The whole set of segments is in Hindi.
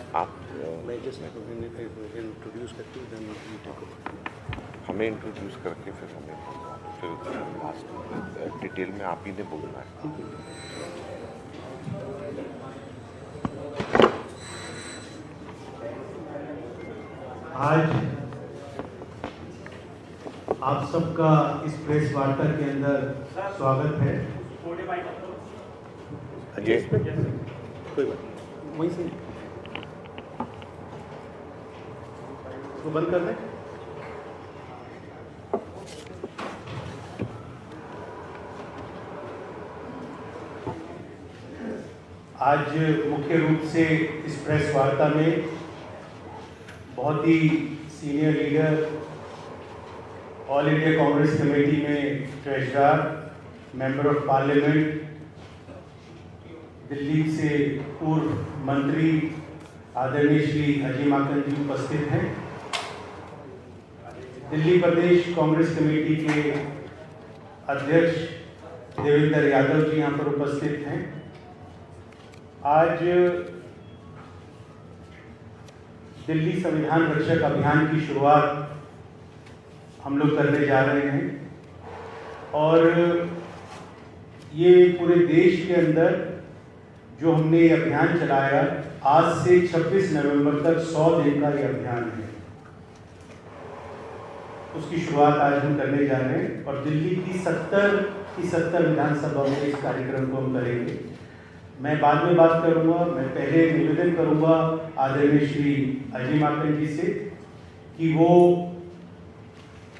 आप मैं जस्ट इंट्रोड्यूस करके हमें इंट्रोड्यूस करके फिर लास्ट डिटेल में आप ही ने बोलना है। आज आप सबका इस प्रेस वार्ता के अंदर स्वागत है। ये कोई बात वहीं से इसको बंद कर दें। आज मुख्य रूप से इस प्रेस वार्ता में बहुत ही senior leader, all India Congress committee में treasurer, member of parliament, Delhi से पूर्व मंत्री आदरणीय श्री अजय माकन जी उपस्थित हैं। दिल्ली प्रदेश कांग्रेस कमेटी के अध्यक्ष देवेंद्र यादव जी यहाँ पर उपस्थित हैं। आज दिल्ली संविधान रक्षक अभियान की शुरुआत हम लोग करने जा रहे हैं और ये पूरे देश के अंदर जो हमने ये अभियान चलाया, आज से 26 नवंबर तक 100 दिन का ये अभियान है, उसकी शुरुआत आज हम करने जा रहे हैं और दिल्ली की 70 विधानसभा में इस कार्यक्रम को हम करेंगे। मैं बाद में बात करूंगा। मैं पहले निवेदन करूंगा आदरणीय श्री अजय माकन जी से कि वो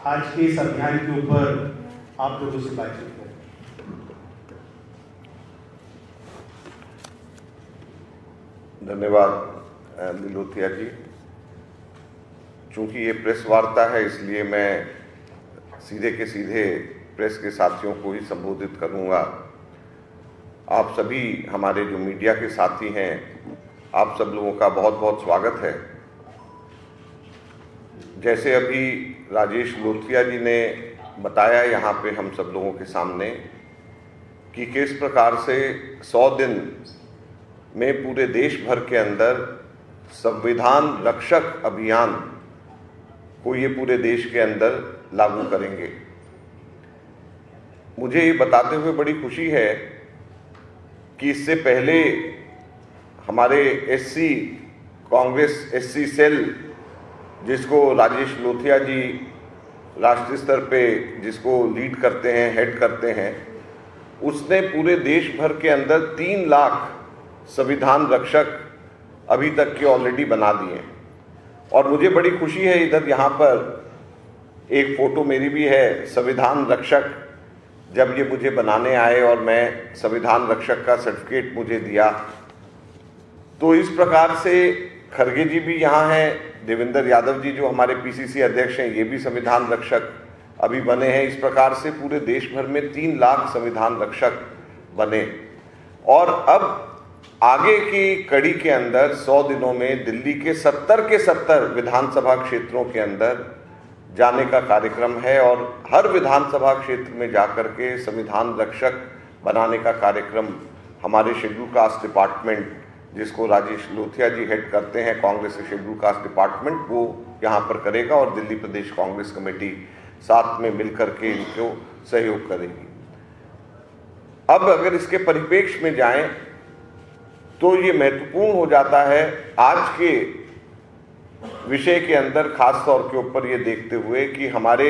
आज के इस अभियान के ऊपर आप लोगों से बातचीत करें। धन्यवाद नीलोथिया जी। चूंकि ये प्रेस वार्ता है इसलिए मैं सीधे के सीधे प्रेस के साथियों को ही संबोधित करूंगा। आप सभी हमारे जो मीडिया के साथी हैं, आप सब लोगों का बहुत बहुत स्वागत है। जैसे अभी राजेश लोथिया जी ने बताया यहाँ पे हम सब लोगों के सामने कि किस प्रकार से 100 दिन में पूरे देश भर के अंदर संविधान रक्षक अभियान को ये पूरे देश के अंदर लागू करेंगे। मुझे ये बताते हुए बड़ी खुशी है कि इससे पहले हमारे कांग्रेस एससी सेल, जिसको राजेश लोथिया जी राष्ट्रीय स्तर पे जिसको लीड करते हैं, हेड करते हैं, उसने पूरे देश भर के अंदर 3 लाख संविधान रक्षक अभी तक के ऑलरेडी बना दिए। और मुझे बड़ी खुशी है, इधर यहाँ पर एक फ़ोटो मेरी भी है। संविधान रक्षक जब ये मुझे बनाने आए और मैं संविधान रक्षक का सर्टिफिकेट मुझे दिया, तो इस प्रकार से खरगे जी भी यहाँ हैं, देवेंद्र यादव जी जो हमारे पीसीसी अध्यक्ष हैं, ये भी संविधान रक्षक अभी बने हैं। इस प्रकार से पूरे देश भर में 3 लाख संविधान रक्षक बने। और अब आगे की कड़ी के अंदर 100 दिनों में दिल्ली के 70 के 70 विधानसभा क्षेत्रों के अंदर जाने का कार्यक्रम है और हर विधानसभा क्षेत्र में जाकर के संविधान रक्षक बनाने का कार्यक्रम हमारे शेड्यूल कास्ट डिपार्टमेंट, जिसको राजेश लोथिया जी हेड करते हैं, कांग्रेस के शेड्यूल कास्ट डिपार्टमेंट, वो यहाँ पर करेगा और दिल्ली प्रदेश कांग्रेस कमेटी साथ में मिलकर के इनको सहयोग करेगी। अब अगर इसके परिप्रेक्ष्य में जाएं तो ये महत्वपूर्ण हो जाता है आज के विषय के अंदर, खास तौर के ऊपर ये देखते हुए कि हमारे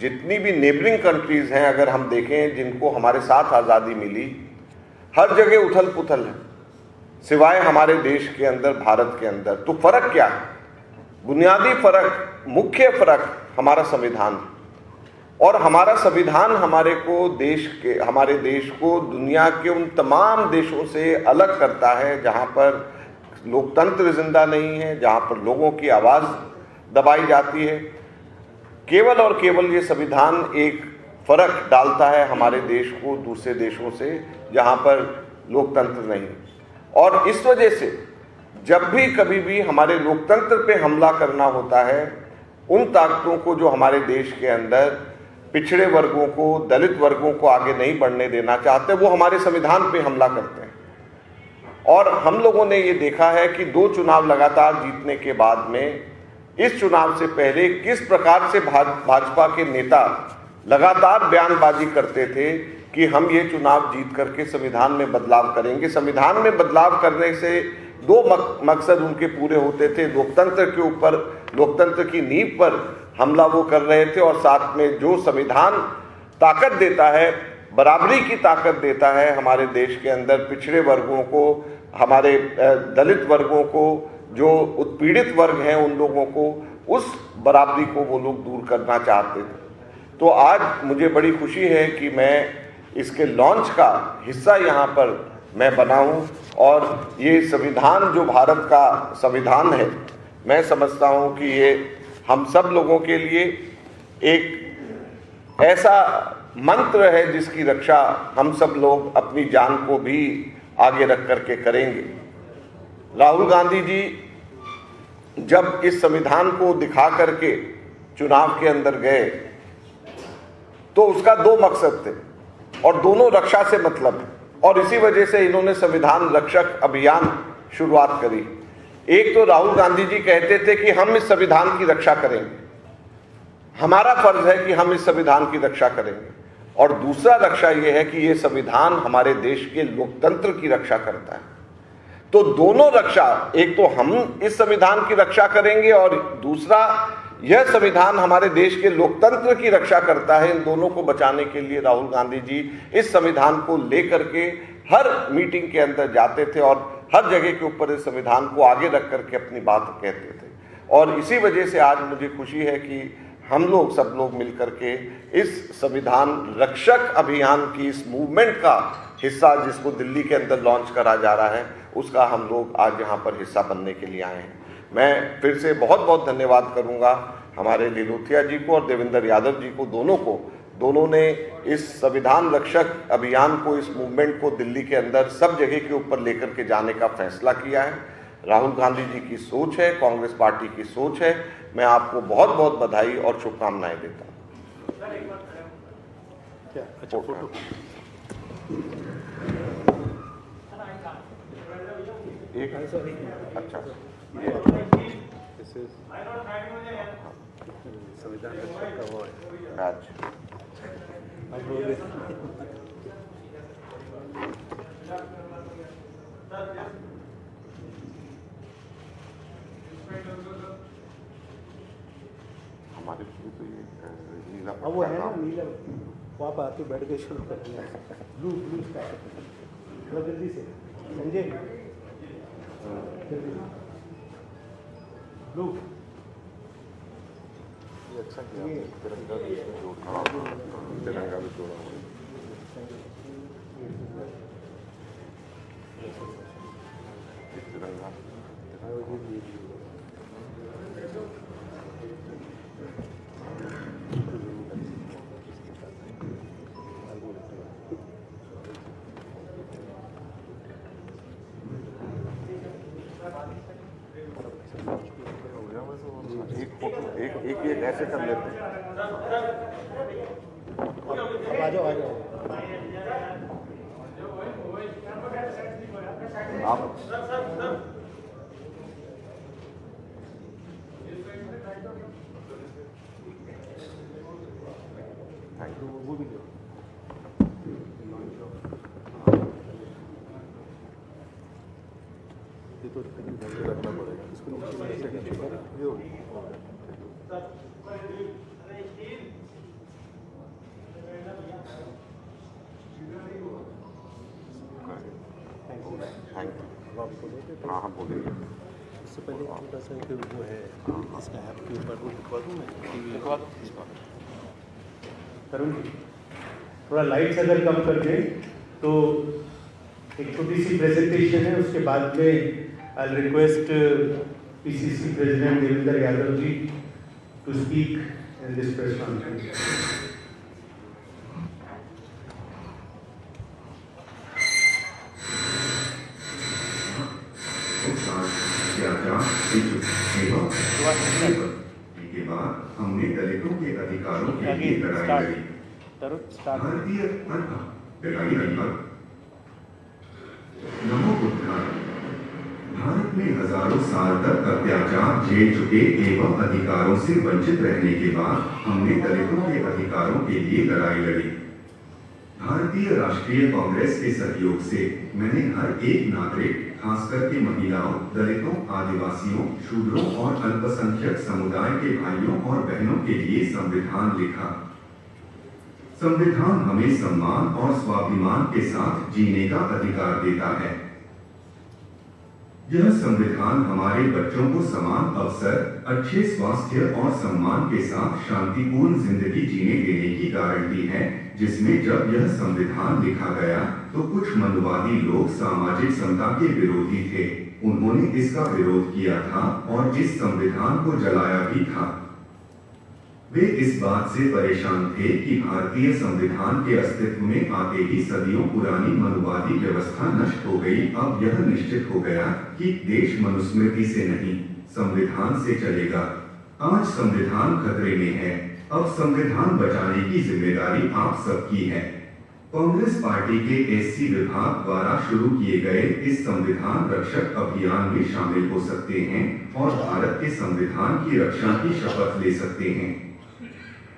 जितनी भी नेबरिंग कंट्रीज हैं, अगर हम देखें, जिनको हमारे साथ आज़ादी मिली, हर जगह उथल पुथल है सिवाय हमारे देश के अंदर, भारत के अंदर। तो फर्क क्या है? बुनियादी फर्क, मुख्य फर्क हमारा संविधान है। और हमारा संविधान हमारे देश को दुनिया के उन तमाम देशों से अलग करता है जहां पर लोकतंत्र जिंदा नहीं है, जहां पर लोगों की आवाज़ दबाई जाती है। केवल और केवल ये संविधान एक फर्क डालता है हमारे देश को दूसरे देशों से जहां पर लोकतंत्र नहीं। और इस वजह से जब भी कभी भी हमारे लोकतंत्र पे हमला करना होता है, उन ताकतों को जो हमारे देश के अंदर पिछड़े वर्गों को, दलित वर्गों को आगे नहीं बढ़ने देना चाहते, वो हमारे संविधान पे हमला करते हैं। और हम लोगों ने ये देखा है कि 2 चुनाव लगातार जीतने के बाद में इस चुनाव से पहले किस प्रकार से भाजपा के नेता लगातार बयानबाजी करते थे कि हम ये चुनाव जीत करके संविधान में बदलाव करेंगे। संविधान में बदलाव करने से 2 मकसद उनके पूरे होते थे। लोकतंत्र के ऊपर, लोकतंत्र की नींव पर हमला वो कर रहे थे और साथ में जो संविधान ताकत देता है, बराबरी की ताकत देता है हमारे देश के अंदर, पिछड़े वर्गों को, हमारे दलित वर्गों को, जो उत्पीड़ित वर्ग हैं उन लोगों को, उस बराबरी को वो लोग दूर करना चाहते थे। तो आज मुझे बड़ी खुशी है कि मैं इसके लॉन्च का हिस्सा यहाँ पर मैं बना हूँ और ये संविधान जो भारत का संविधान है, मैं समझता हूँ कि ये हम सब लोगों के लिए एक ऐसा मंत्र है जिसकी रक्षा हम सब लोग अपनी जान को भी आगे रख करके करेंगे। राहुल गांधी जी जब इस संविधान को दिखा करके चुनाव के अंदर गए तो उसका 2 मकसद थे और दोनों रक्षा से मतलब है, और इसी वजह से इन्होंने संविधान रक्षक अभियान शुरुआत करी। एक तो राहुल गांधी जी कहते थे कि हम इस संविधान की रक्षा करेंगे, हमारा फर्ज है कि हम इस संविधान की रक्षा करेंगे, और दूसरा रक्षा यह है कि ये संविधान हमारे देश के लोकतंत्र की रक्षा करता है। तो दोनों रक्षा, एक तो हम इस संविधान की रक्षा करेंगे और दूसरा यह संविधान हमारे देश के लोकतंत्र की रक्षा करता है। इन दोनों को बचाने के लिए राहुल गांधी जी इस संविधान को लेकर के हर मीटिंग के अंदर जाते थे और हर जगह के ऊपर इस संविधान को आगे रख करके अपनी बात कहते थे। और इसी वजह से आज मुझे खुशी है कि हम लोग सब लोग मिलकर के इस संविधान रक्षक अभियान की इस मूवमेंट का हिस्सा, जिसको दिल्ली के अंदर लॉन्च करा जा रहा है, उसका हम लोग आज यहाँ पर हिस्सा बनने के लिए आए हैं। मैं फिर से बहुत बहुत धन्यवाद करूँगा हमारे लिलोथिया जी को और देवेंद्र यादव जी को, दोनों ने इस संविधान रक्षक अभियान को, इस मूवमेंट को दिल्ली के अंदर सब जगह के ऊपर लेकर के जाने का फैसला किया है। राहुल गांधी जी की सोच है, कांग्रेस पार्टी की सोच है। मैं आपको बहुत बहुत बधाई और शुभकामनाएं देता हूँ। क्या अच्छा फोटो एक अच्छा संविधान रक्षक का वो है आज हमारे शुरू तो ये नीला अब वो है ना पट्टा नीला, वहाँ पर आके बैठ के शुरू कर दिया। ब्लू स्टार्ट थोड़ा जल्दी से संजय, ब्लू ये अच्छा किया, तिरंगा भी इसमें जोड़ा, तिरंगा भी जोड़ा हुआ है। तिरंगा एक फोटो एक ऐसे कर लेते हैं। अब आ जाओ आप थैंक यू। वो भी दो। ये तो रखना पड़ेगा इसको थैंक यू। हाँ हाँ बोलिए। इससे पहले छोटा सा एक वो है इसका ऐप के ऊपर वो लिखवा दूँ मैं टीवी। तरुण जी थोड़ा लाइट्स अगर कम कर दें तो एक छोटी सी प्रेजेंटेशन है, उसके बाद में I request PCC president Devendra Yadav ji to speak in this press conference. के बाद हमने दलितों के अधिकारों के लिए लड़ाई लड़ी। भारतीय लड़ाई लड़ी। नमो बुद्धाय। में हजारों साल तक अत्याचार झेल चुके एवं अधिकारों से वंचित रहने के बाद हमने दलितों के अधिकारों के लिए लड़ाई लड़ी। भारतीय राष्ट्रीय कांग्रेस के सहयोग से मैंने हर एक नागरिक, खास करके महिलाओं, दलितों, आदिवासियों, शूद्रों और अल्पसंख्यक समुदाय के भाइयों और बहनों के लिए संविधान लिखा। संविधान हमें सम्मान और स्वाभिमान के साथ जीने का अधिकार देता है। यह संविधान हमारे बच्चों को समान अवसर, अच्छे स्वास्थ्य और सम्मान के साथ शांतिपूर्ण जिंदगी जीने देने की गारंटी है, जिसमें जब यह संविधान लिखा गया तो कुछ मनवादी लोग सामाजिक समता के विरोधी थे। उन्होंने इसका विरोध किया था और इस संविधान को जलाया भी था। वे इस बात से परेशान थे कि भारतीय संविधान के अस्तित्व में आते ही सदियों पुरानी मनुवादी व्यवस्था नष्ट हो गई। अब यह निश्चित हो गया कि देश मनुस्मृति से नहीं, संविधान से चलेगा। आज संविधान खतरे में है। अब संविधान बचाने की जिम्मेदारी आप सबकी है। कांग्रेस पार्टी के एससी विभाग द्वारा शुरू किए गए इस संविधान रक्षक अभियान में शामिल हो सकते हैं और भारत के संविधान की रक्षा की शपथ ले सकते हैं।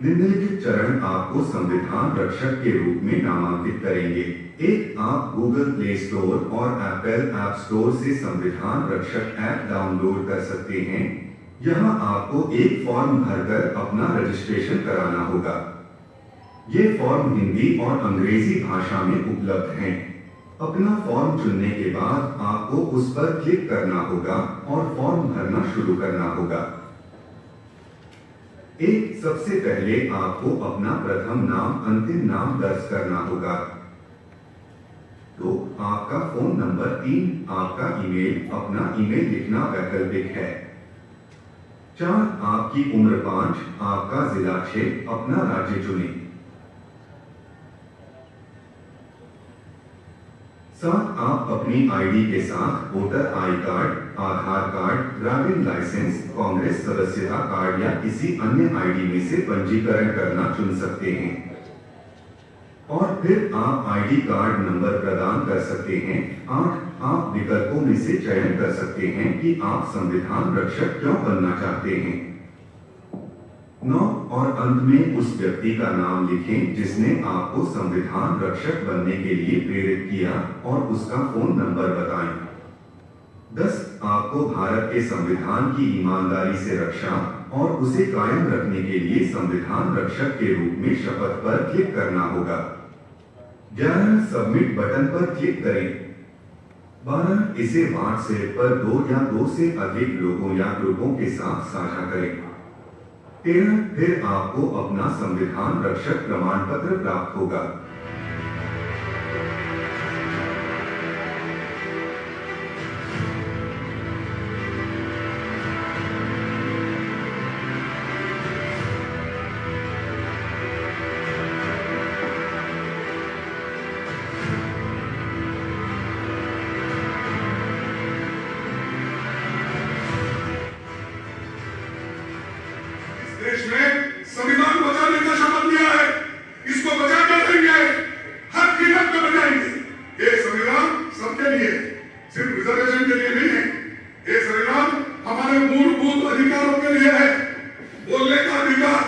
निम्नलिखित चरण आपको संविधान रक्षक के रूप में नामांकित करेंगे। एक, आप गूगल प्ले स्टोर और एप्पल ऐप स्टोर से संविधान रक्षक ऐप डाउनलोड कर सकते हैं। यहाँ आपको एक फॉर्म भरकर अपना रजिस्ट्रेशन कराना होगा। ये फॉर्म हिंदी और अंग्रेजी भाषा में उपलब्ध हैं। अपना फॉर्म चुनने के बाद आपको उस पर क्लिक करना होगा और फॉर्म भरना शुरू करना होगा। सबसे पहले आपको अपना प्रथम नाम, अंतिम नाम दर्ज करना होगा। 2, आपका फोन नंबर। 3, आपका ईमेल। अपना ईमेल लिखना वैकल्पिक है। 4, आपकी उम्र। 5, आपका जिला। 6, अपना राज्य चुनें। 7, आप अपनी आईडी के साथ voter I card, Aadhaar card, driving licence, Congress सदस्यता कार्ड या किसी अन्य आईडी में से पंजीकरण करना चुन सकते हैं और फिर आप आईडी कार्ड नंबर प्रदान कर सकते हैं। 8, आप विकल्पों में से चयन कर सकते हैं कि आप संविधान रक्षक क्यों बनना चाहते हैं। 9, और अंत में उस व्यक्ति का नाम लिखें जिसने आपको संविधान रक्षक बनने के लिए प्रेरित किया और उसका फोन नंबर बताएं। 10, आपको भारत के संविधान की ईमानदारी से रक्षा और उसे कायम रखने के लिए संविधान रक्षक के रूप में शपथ पर क्लिक करना होगा। 11, सबमिट बटन पर क्लिक करें। 12, इसे व्हाट्सएप पर 2 या 2 से अधिक लोगों या ग्रुपों के साथ साझा करें। 13, फिर आपको अपना संविधान रक्षक प्रमाण पत्र प्राप्त होगा। देश में संविधान बचाने का शपथ लिया है, इसको बचा कर रहेंगे, हर कीमत पे बचाएंगे। ये संविधान सबके लिए, सिर्फ रिजर्वेशन के लिए नहीं है। ये संविधान हमारे मूलभूत अधिकारों के लिए है। बोलने का अधिकार,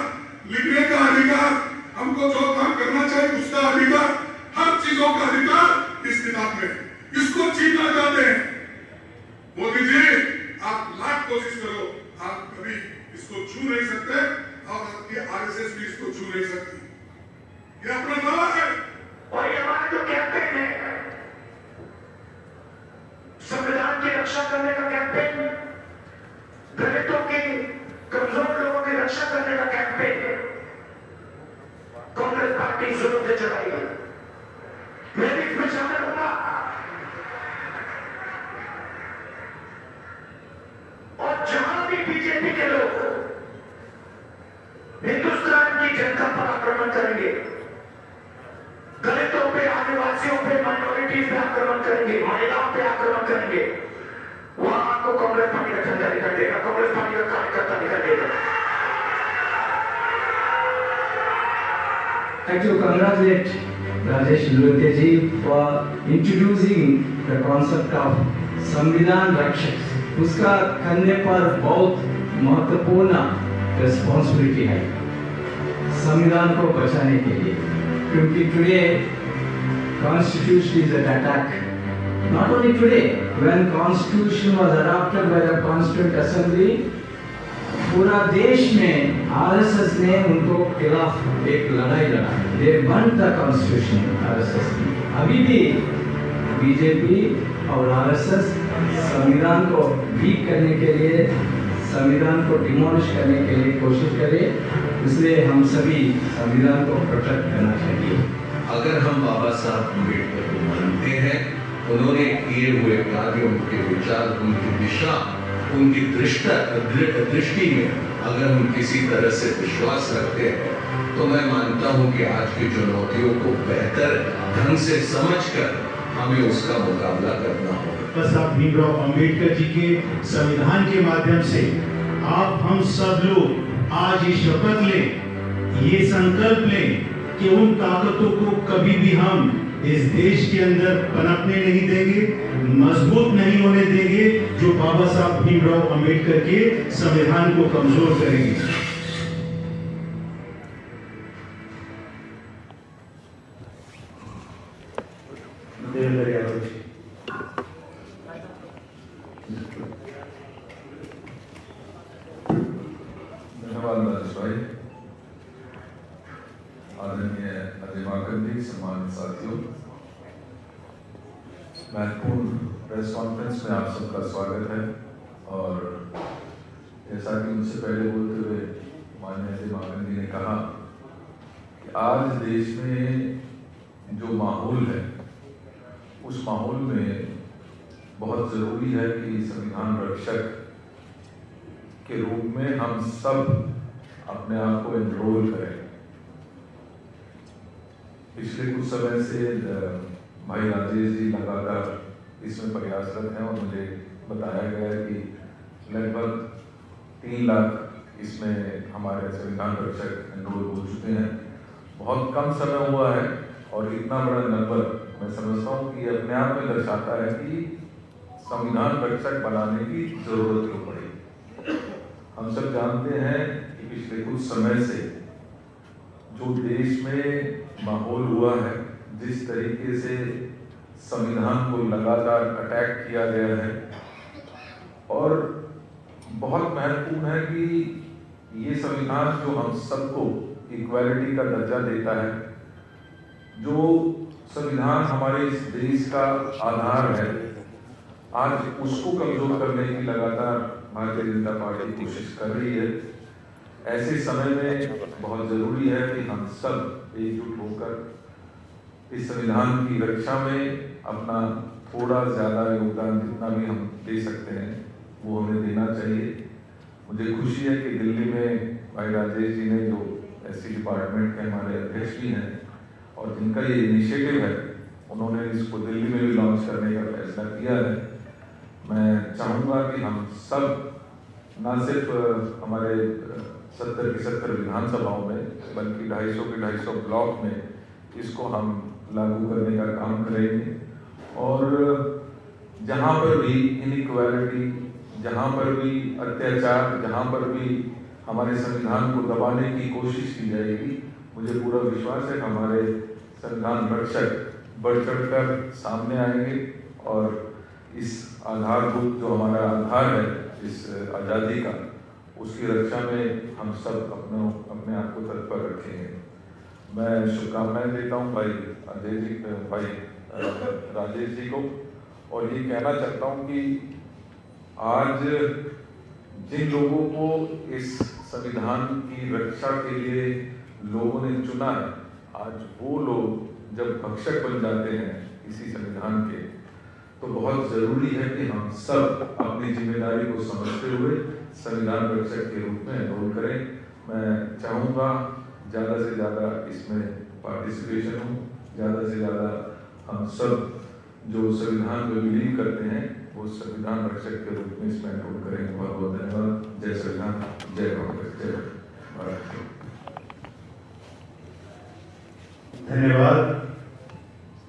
लिखने का अधिकार, हमको जो काम करना चाहिए उसका अधिकार, हर चीजों का अधिकार इस किताब में। इसको छीनना चाहते हैं मोदी जी, आप लाख कोशिश करो, आप कभी इसको छू नहीं सकते और आपकी आरएसएस भी इसको छू नहीं सकती। ये अपना दावा है और ये हमारा जो कैंपेन है, संविधान की रक्षा करने का कैंपेन, दलितों की, कमजोर लोगों की रक्षा करने का कैंपेन कांग्रेस पार्टी शुरू से चलाएगी। मैं भी इसमें शामिल होगा और जहां भी बीजेपी के लोग हिंदुस्तान की जनता पर आक्रमण करेंगे, दलितों पे, आदिवासियों पे, माइनॉरिटीज पे आक्रमण करेंगे, महिलाओं पे आक्रमण करेंगे, वहां आपको कांग्रेस पार्टी का झंडा दिखाई देगा, कांग्रेस पार्टी का कार्यकर्ता दिखाई देगा। I like to congratulate Rajesh Luthia ji for introducing the concept of Samvidhan Rakshak. उसका कंधे पर बहुत महत्वपूर्ण रिस्पॉन्सिबिलिटी है संविधान को बचाने के लिए, क्योंकि today constitution is at attack. Not only today, when Constitution was adopted by the Constituent Assembly, पूरा देश में आरएसएस ने उनको खिलाफ एक लड़ाई लड़ा. They burnt the Constitution, RSS ने. अभी भी बीजेपी और आरएसएस संविधान को वीक करने के लिए, संविधान को डिमोलिश करने के लिए कोशिश करे. इसलिए हम सभी संविधान को प्रोटेक्ट करना चाहिए. अगर हम बाबा साहब अम्बेडकर को मानते हैं, उन्होंने किए हुए कार्य, उनके विचार, उनकी दिशा, उनकी दृष्टि में अगर हम किसी तरह से विश्वास रखते हैं, तो मैं मानता हूं कि आज की चुनौतियों को बेहतर ढंग से समझकर हमें उसका मुकाबला करना होगा. बाबा साहब भीमराव अम्बेडकर जी के संविधान के माध्यम से आप हम सब लोग आज ये शपथ लें, ये संकल्प लें कि उन ताकतों को कभी भी हम इस देश के अंदर पनपने नहीं देंगे, मजबूत नहीं होने देंगे, जो बाबा साहब भीमराव अम्बेडकर के संविधान को कमजोर करेंगे. देवेंद्र यादव जी. धन्यवाद नरेश भाई. आदरणीय अधिमाकन जी, सम्मानित साथियों, महत्वपूर्ण प्रेस कॉन्फ्रेंस में आप सबका स्वागत है. और जैसा कि उनसे पहले बोलते हुए माननीय अधिमाकन जी ने कहा कि आज देश में जो माहौल है, उस माहौल में बहुत ज़रूरी है कि संविधान रक्षक के रूप में हम सब अपने आप को एनरोल करें. पिछले कुछ समय से भाई राजेश जी लगातार इसमें प्रयासरत हैं और मुझे बताया गया है कि लगभग 3 लाख इसमें हमारे संविधान रक्षक एनरोल हो चुके हैं. बहुत कम समय हुआ है और इतना बड़ा नंबर मैं समझता हूँ कि अपने आप में दर्शाता है कि संविधान रक्षक बनाने की जरूरत क्यों पड़ी. हम सब जानते हैं कि पिछले कुछ समय से जो देश में माहौल हुआ है, जिस तरीके से संविधान को लगातार अटैक किया गया है, और बहुत महत्वपूर्ण है कि ये संविधान जो हम सबको इक्वालिटी का दर्जा देता है, जो संविधान हमारे इस देश का आधार है, आज उसको कमजोर करने की लगातार भारतीय जनता पार्टी कोशिश कर रही है. ऐसे समय में बहुत जरूरी है कि हम सब एकजुट होकर इस संविधान की रक्षा में अपना थोड़ा ज्यादा योगदान जितना भी हम दे सकते हैं वो हमें देना चाहिए. मुझे खुशी है कि दिल्ली में भाई राजेश जी ने, जो एससी डिपार्टमेंट के हमारे अध्यक्ष भी हैं और जिनका ये इनिशिएटिव है, उन्होंने इसको दिल्ली में भी लॉन्च करने का फैसला किया है. मैं चाहूँगा कि हम सब ना सिर्फ हमारे 70 की 70 विधानसभाओं में, बल्कि 250 के 250 ब्लॉक में इसको हम लागू करने का काम करेंगे. और जहाँ पर भी इनइक्वालिटी, जहाँ पर भी अत्याचार, जहाँ पर भी हमारे संविधान को दबाने की कोशिश की जाएगी, मुझे पूरा विश्वास है कि हमारे संविधान रक्षक बढ़ चढ़कर सामने आएंगे और इस आधारभूत जो हमारा आधार है, इस आज़ादी का, उसकी रक्षा में हम सब अपने आप को तत्पर रखेंगे. मैं शुभकामनाएं देता हूं भाई अजय जी, भाई राजेश जी को, और ये कहना चाहता हूं कि आज जिन लोगों को इस संविधान की रक्षा के लिए लोगों ने चुना है, आज वो लोग जब भक्षक बन जाते हैं इसी संविधान के, तो बहुत जरूरी है कि हम सब अपनी जिम्मेदारी को समझते हुए संविधान रक्षक के रूप में एनरोल करें. मैं चाहूँगा ज़्यादा से ज़्यादा इसमें पार्टिसिपेशन हो, ज़्यादा से ज़्यादा हम सब जो संविधान में बिलीव करते हैं वो संविधान रक्षक के रूप में इसमें एनरोल करेंगे. बहुत बहुत धन्यवाद. जय संविधान, जय कांग्रेस, जय भारत. धन्यवाद.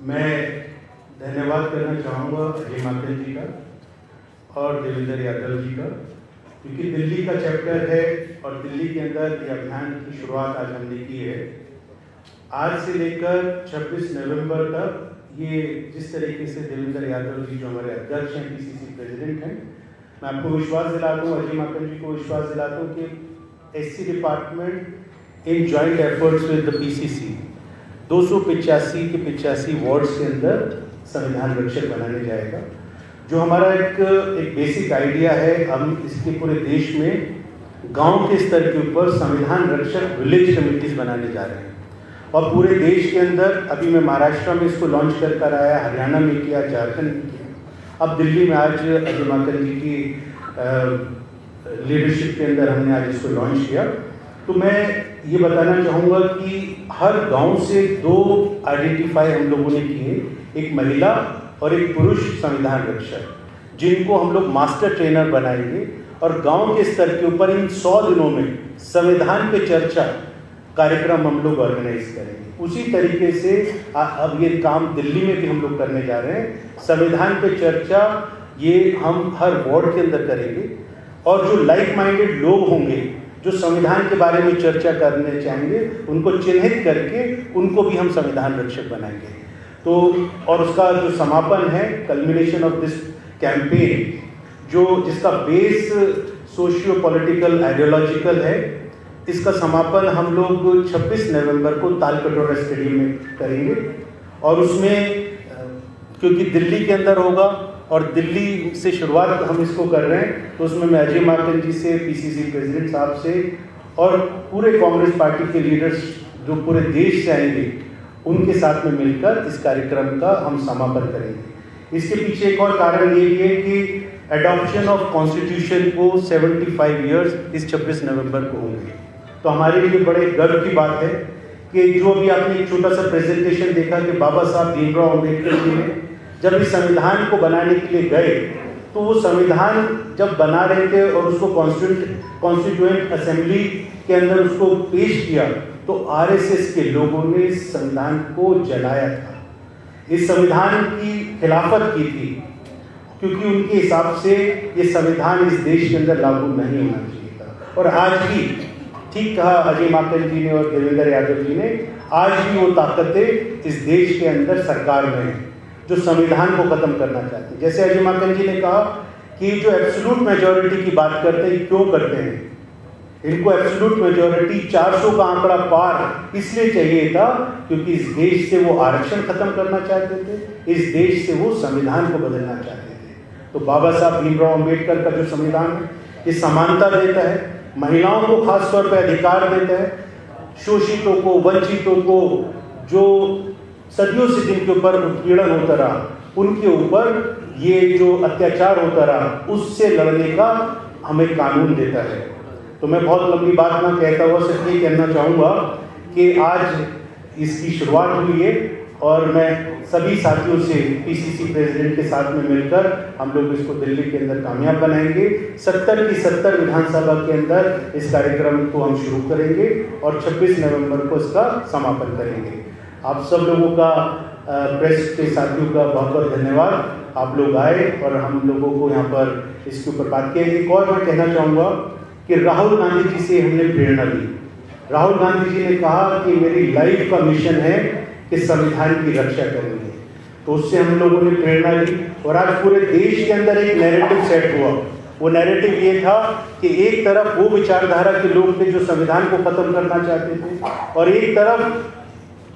मैं धन्यवाद करना चाहूँगा हिमाचल जी का और देवेंद्र यादव जी का, क्योंकि दिल्ली का चैप्टर है और दिल्ली के अंदर ये अभियान की शुरुआत आज हमने की है। आज से लेकर 26 नवंबर तक ये जिस तरीके से देवेंद्र यादव जी जो हमारे अध्यक्ष हैं, पीसीसी प्रेसिडेंट हैं, मैं आपको विश्वास दिलाता हूँ, अजय माकन जी को विश्वास दिलाता हूँ कि SC department in joint efforts with the PCC 285 के 85 वार्ड्स के अंदर संविधान रक्षक बनाने जाएगा। जो हमारा एक बेसिक आइडिया है, हम इसके पूरे देश में गांव के स्तर के ऊपर संविधान रक्षक विलेज कमेटीज बनाने जा रहे हैं और पूरे देश के अंदर अभी मैं महाराष्ट्र में इसको लॉन्च कर आया, हरियाणा में किया, झारखंड में किया, अब दिल्ली में आज अजय माकन जी की लीडरशिप के अंदर हमने आज इसको लॉन्च किया। तो मैं ये बताना चाहूँगा कि हर गांव से 2 आइडेंटिफाई हम लोगों ने किए, एक महिला और एक पुरुष संविधान रक्षक, जिनको हम लोग मास्टर ट्रेनर बनाएंगे और गांव के स्तर के ऊपर इन 100 दिनों में संविधान पे चर्चा कार्यक्रम हम लोग ऑर्गेनाइज करेंगे। उसी तरीके से अब ये काम दिल्ली में भी हम लोग करने जा रहे हैं। संविधान पे चर्चा ये हम हर वार्ड के अंदर करेंगे और जो लाइक माइंडेड लोग होंगे जो संविधान के बारे में चर्चा करने चाहेंगे, उनको चिन्हित करके उनको भी हम संविधान रक्षक बनाएंगे। तो और उसका जो समापन है, कल्मिनेशन ऑफ दिस कैंपेन, जो जिसका बेस सोशियो पॉलिटिकल आइडियोलॉजिकल है, इसका समापन हम लोग 26 नवंबर को तालकटोरा स्टेडियम में करेंगे। और उसमें क्योंकि दिल्ली के अंदर होगा और दिल्ली से शुरुआत हम इसको कर रहे हैं, तो उसमें मैं अजय माकन जी से, पीसीसी प्रेसिडेंट साहब से और पूरे कांग्रेस पार्टी के लीडर्स जो पूरे देश से आएंगे, उनके साथ में मिलकर इस कार्यक्रम का हम समापन करेंगे। इसके पीछे एक और कारण ये भी है कि एडॉप्शन ऑफ कॉन्स्टिट्यूशन को 75 ईयर्स इस 26 नवंबर को होंगे। तो हमारे लिए बड़े गर्व की बात है कि जो अभी आपने एक छोटा सा प्रेजेंटेशन देखा कि बाबा साहब भीमराव अम्बेडकर जी ने जब इस संविधान को बनाने के लिए गए, तो वो संविधान जब बना रहे थे और उसको कॉन्स्टिट्यूएंट असेंबली के अंदर उसको पेश किया, तो आरएसएस के लोगों ने इस संविधान को जलाया था, इस संविधान की खिलाफत की थी, क्योंकि उनके हिसाब से ये संविधान इस देश के अंदर लागू नहीं होना चाहिए था। और आज भी ठीक कहा अजय माकन जी ने और देवेंद्र यादव जी ने, आज भी वो ताकतें इस देश के अंदर सरकार में हैं जो संविधान को खत्म करना चाहते हैं। जैसे अजय माकन जी ने कहा कि जो एब्सोल्यूट मेजॉरिटी की बात करते हैं, क्यों करते हैं? इनको एब्सोल्यूट मेजॉरिटी 400 का आंकड़ा पार इसलिए चाहिए था क्योंकि इस देश से वो आरक्षण खत्म करना चाहते थे, इस देश से वो संविधान को बदलना चाहते थे। तो बाबा साहब भीमराव अम्बेडकर का जो संविधान है, ये समानता देता है, महिलाओं को खास तौर पर अधिकार देता है, शोषितों को, वंचितों को, जो सदियों से जिनके ऊपर उत्पीड़न होता रहा, उनके ऊपर ये जो अत्याचार होता रहा, उससे लड़ने का हमें कानून देता है। तो मैं बहुत लंबी बात ना कहता हुआ सिर्फ ये कहना चाहूँगा कि आज इसकी शुरुआत हुई है और मैं सभी साथियों से पीसीसी प्रेसिडेंट के साथ में मिलकर हम लोग इसको दिल्ली के अंदर कामयाब बनाएंगे। 70 की 70 विधानसभा के अंदर इस कार्यक्रम को हम शुरू करेंगे और 26 नवंबर को इसका समापन करेंगे। आप सब लोगों का, प्रेस के साथियों का बहुत बहुत धन्यवाद। आप लोग आए और हम लोगों को यहाँ पर इसके ऊपर बात की। एक और मैं कहना चाहूँगा कि राहुल गांधी जी से हमने प्रेरणा ली। राहुल गांधी जी ने कहा कि मेरी लाइफ का मिशन है कि संविधान की रक्षा करनी है, तो उससे हम लोगों ने प्रेरणा ली और आज पूरे देश के अंदर एक नैरेटिव सेट हुआ। वो नैरेटिव ये था कि एक तरफ वो विचारधारा के लोग थे जो संविधान को खत्म करना चाहते थे और एक तरफ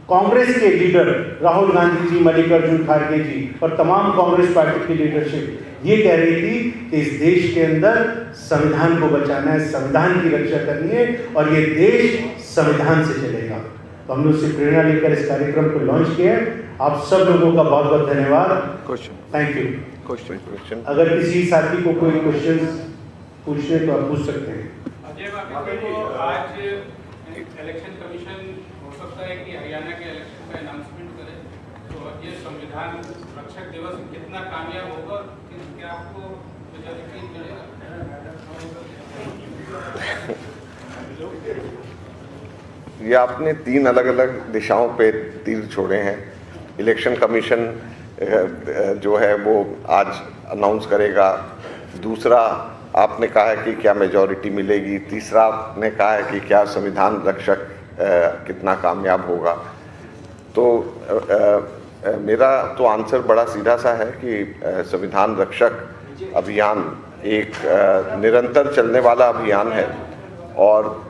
कांग्रेस के लीडर राहुल गांधी जी, मल्लिकार्जुन खड़गे जी और तमाम कांग्रेस पार्टी की लीडरशिप ये कह रही थी कि इस देश के अंदर संविधान को बचाना है, संविधान की रक्षा करनी है और ये देश संविधान से चलेगा। तो हमने उससे प्रेरणा लेकर इस कार्यक्रम को लॉन्च किया है। आप सब लोगों का बहुत बहुत धन्यवाद। Thank you. क्वेश्चन अगर किसी साथी को कोई क्वेश्चन पूछने तो आप पूछ सकते हैं। आज इलेक्शन कमीशन हो सकता है कि हरियाणा के इलेक्शन का अनाउंसमेंट करे, तो ये संविधान रक्षक दिवस कितना कामयाब होगा, क्या आपको यकीन मिलेगा? ये आपने 3 अलग अलग दिशाओं पे तीर छोड़े हैं। इलेक्शन कमीशन जो है वो आज अनाउंस करेगा दूसरा आपने कहा है कि क्या मेजॉरिटी मिलेगी, तीसरा आपने कहा है कि क्या संविधान रक्षक कितना कामयाब होगा। तो मेरा तो आंसर बड़ा सीधा सा है कि संविधान रक्षक अभियान एक निरंतर चलने वाला अभियान है और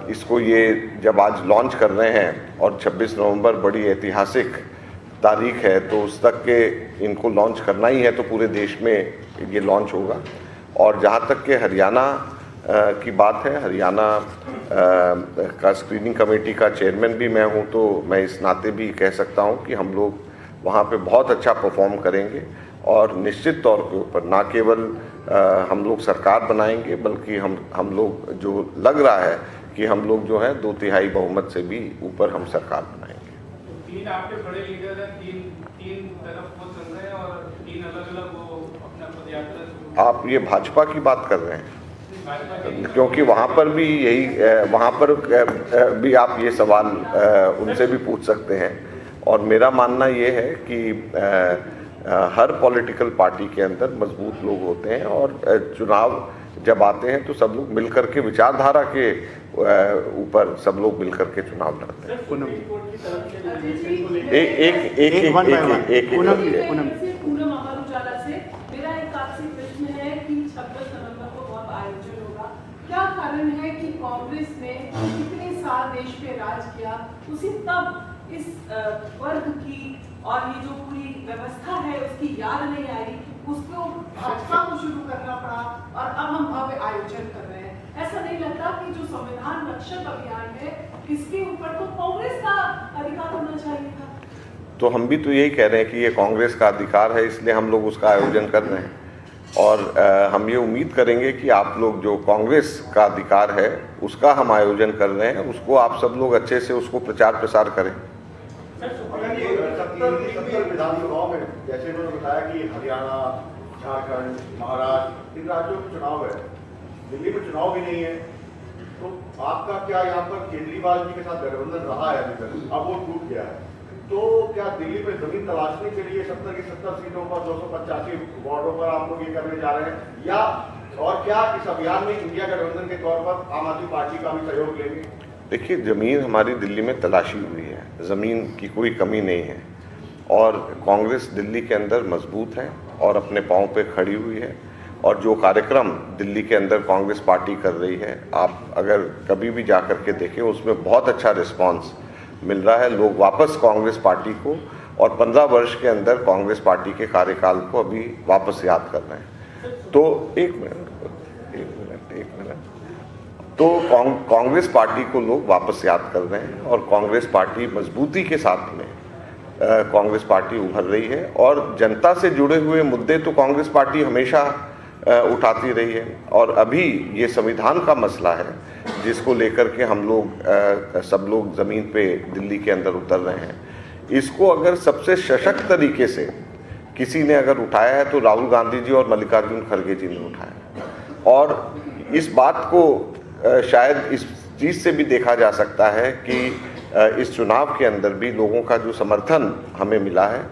इसको ये जब आज लॉन्च कर रहे हैं और 26 नवंबर बड़ी ऐतिहासिक तारीख है, तो उस तक के इनको लॉन्च करना ही है, तो पूरे देश में ये लॉन्च होगा। और जहाँ तक के हरियाणा की बात है, हरियाणा का स्क्रीनिंग कमेटी का चेयरमैन भी मैं हूँ, तो मैं इस नाते भी कह सकता हूँ कि हम लोग वहाँ पे बहुत अच्छा परफॉर्म करेंगे और निश्चित तौर के ऊपर ना केवल हम लोग सरकार बनाएंगे, बल्कि हम लोग जो लग रहा है कि हम लोग जो है 2/3 बहुमत से भी ऊपर हम सरकार बनाएंगे। तो 3 आपके बड़े लीडर हैं, तीन तरफ वो चल रहे हैं और 3 अलग-अलग वो अपना पदयात्रा। आप ये भाजपा की बात कर रहे हैं, क्योंकि वहाँ पर भी यही वहाँ पर भी आप ये सवाल उनसे भी पूछ सकते हैं। और मेरा मानना ये है कि हर पॉलिटिकल पार्टी के अंदर मजबूत लोग होते हैं और चुनाव जब आते हैं तो सब लोग मिलकर के विचारधारा के ऊपर सब लोग मिलकर के चुनाव लड़ते हैं। क्या कारण है कि कांग्रेस ने इतने साल देश पे राज किया, उसी तब इस वर्ग की और ये जो पूरी व्यवस्था है उसकी याद नहीं आई, उसको भाजपा को शुरू करना पड़ा और अब हम भव्य आयोजन कर रहे हैं। ऐसा नहीं लगता कि जो संविधान रक्षक अभियान है इसके ऊपर तो कांग्रेस का अधिकार होना चाहिए था? तो हम भी तो यही कह रहे हैं कि ये कांग्रेस का अधिकार है, इसलिए हम लोग उसका आयोजन कर रहे हैं और हम ये उम्मीद करेंगे कि आप लोग जो कांग्रेस का अधिकार है उसका हम आयोजन कर रहे हैं, उसको आप सब लोग अच्छे से उसको प्रचार प्रसार करें। 70 विधानसभाओं में जैसे उन्होंने बताया कि हरियाणा, झारखंड, महाराष्ट्र, इन राज्यों में चुनाव है, दिल्ली में चुनाव भी नहीं है, तो आपका क्या यहाँ पर केजरीवाल जी के साथ गठबंधन रहा है अभी तक, अब वो टूट गया है, तो क्या दिल्ली में जमीन तलाशने के लिए 70 की 70 सीटों पर 285 वार्डों पर आप लोग ये करने जा रहे हैं, या और क्या इस अभियान में इंडिया गठबंधन के तौर पर आम आदमी पार्टी का भी सहयोग लेंगे? देखिए, ज़मीन हमारी दिल्ली में तलाशी हुई है, ज़मीन की कोई कमी नहीं है और कांग्रेस दिल्ली के अंदर मजबूत है और अपने पाँव पे खड़ी हुई है। और जो कार्यक्रम दिल्ली के अंदर कांग्रेस पार्टी कर रही है, आप अगर कभी भी जा कर के देखें, उसमें बहुत अच्छा रिस्पांस मिल रहा है। लोग वापस कांग्रेस पार्टी को और 15 वर्ष के अंदर कांग्रेस पार्टी के कार्यकाल को अभी वापस याद कर रहे हैं। तो एक मिनट, तो कांग्रेस पार्टी को लोग वापस याद कर रहे हैं और कांग्रेस पार्टी मजबूती के साथ में कांग्रेस पार्टी उभर रही है और जनता से जुड़े हुए मुद्दे तो कांग्रेस पार्टी हमेशा उठाती रही है। और अभी ये संविधान का मसला है जिसको लेकर के हम लोग सब लोग ज़मीन पे दिल्ली के अंदर उतर रहे हैं। इसको अगर सबसे सशक्त तरीके से किसी ने अगर उठाया है तो राहुल गांधी जी और मल्लिकार्जुन खड़गे जी ने उठाया। और इस बात को शायद इस चीज़ से भी देखा जा सकता है कि इस चुनाव के अंदर भी लोगों का जो समर्थन हमें मिला है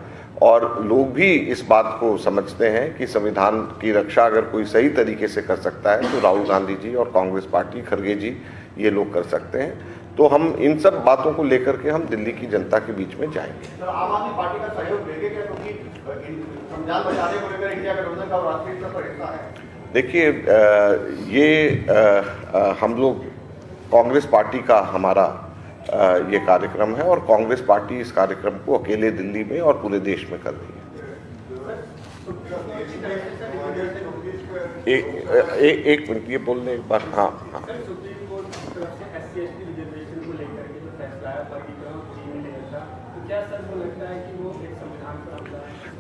और लोग भी इस बात को समझते हैं कि संविधान की रक्षा अगर कोई सही तरीके से कर सकता है तो राहुल गांधी जी और कांग्रेस पार्टी, खड़गे जी, ये लोग कर सकते हैं। तो हम इन सब बातों को लेकर के हम दिल्ली की जनता के बीच में जाएंगे। सर, आम आदमी पार्टी का सहयोग देंगे क्या, क्योंकि संविधान बचाने को लेकर इंडिया गठबंधन का राष्ट्रीय स्तर पर हिस्सा है? देखिए, हम लोग कांग्रेस पार्टी का हमारा ये कार्यक्रम है और कांग्रेस पार्टी इस कार्यक्रम को अकेले दिल्ली में और पूरे देश में कर रही है। एक मिनट, ये बोलने एक बार। हाँ,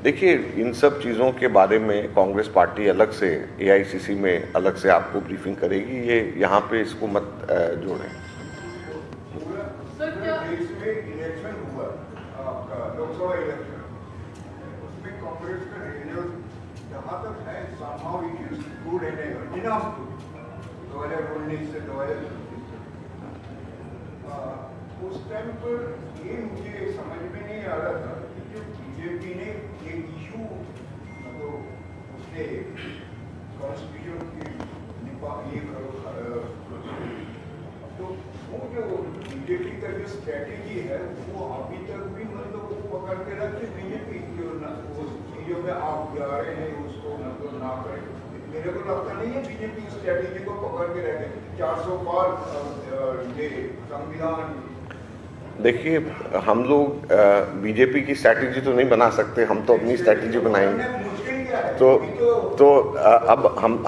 देखिए, इन सब चीज़ों के बारे में कांग्रेस पार्टी अलग से AICC में अलग से आपको ब्रीफिंग करेगी, ये यहाँ पे इसको मत जोड़ें। देश में इलेक्शन हुआ आपका लोकसभा इलेक्शन, उसमें कांग्रेस का रेडियो जहाँ तक है somehow it is good enough to 2019 से 2024 उस टाइम पर ये मुझे समझ में नहीं आ रहा था कि जो बीजेपी ने एक इशू मतलब उसने कॉन्स्टिट्यूशन की ये करो, तो वो जो बीजेपी का जो स्ट्रैटेजी है वो अभी तक भी मतलब वो पकड़ के रखे बीजेपी जो वो चीजों में आप जा रहे हैं उसको मतलब ना करें। मेरे को लगता नहीं है बीजेपी स्ट्रैटेजी को पकड़ के रखे 400 पार ये संविधान। देखिए, हम लोग बीजेपी की स्ट्रैटेजी तो नहीं बना सकते, हम तो अपनी स्ट्रैटेजी बनाएंगे। तो अब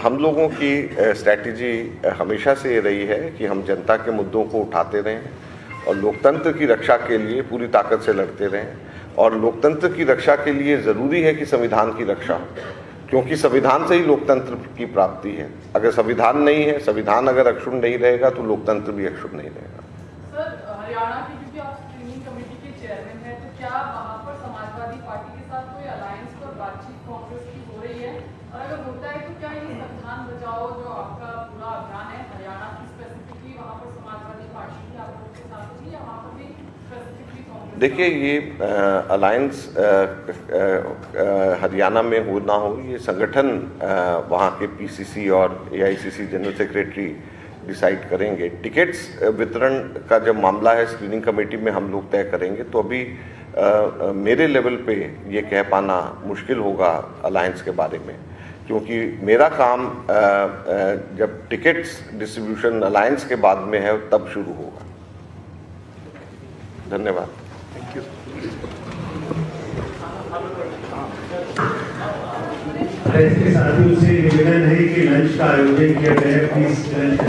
हम लोगों की स्ट्रैटेजी हमेशा से ये रही है कि हम जनता के मुद्दों को उठाते रहें और लोकतंत्र की रक्षा के लिए पूरी ताकत से लड़ते रहें। और लोकतंत्र की रक्षा के लिए ज़रूरी है कि संविधान की रक्षा हो, क्योंकि संविधान से ही लोकतंत्र की प्राप्ति है। अगर संविधान नहीं है, संविधान अगर अक्षुण्ण नहीं रहेगा तो लोकतंत्र भी अक्षुण्ण नहीं रहेगा। सर, हरियाणा की क्योंकि आप स्क्रीनिंग कमेटी के चेयरमैन हैं, तो क्या वहाँ पर समाजवादी पार्टी के साथ कोई अलायंस और बातचीत कांग्रेस की हो रही है? और अगर होता है तो क्या ये संविधान बचाओ जो आपका पूरा अभियान है हरियाणा की स्पेसिफिकली वहाँ पर समाजवादी पार्टी की आप लोग के साथ होगी या वहाँ पर भी स्पेसिफिकली कांग्रेस? देखिए, ये अलायंस हरियाणा में हो ना हो, ये संगठन वहाँ के पीसीसी और एआईसीसी जनरल सेक्रेटरी डिसाइड करेंगे। टिकट्स वितरण का जब मामला है स्क्रीनिंग कमेटी में हम लोग तय करेंगे, तो अभी मेरे लेवल पे ये कह पाना मुश्किल होगा अलायंस के बारे में, क्योंकि मेरा काम जब टिकट्स डिस्ट्रीब्यूशन अलायंस के बाद में है तब शुरू होगा। धन्यवाद। Thank you. इसके साथ ही उसे निवेदन है कि लंच का आयोजन किया गया है, प्लीज लंच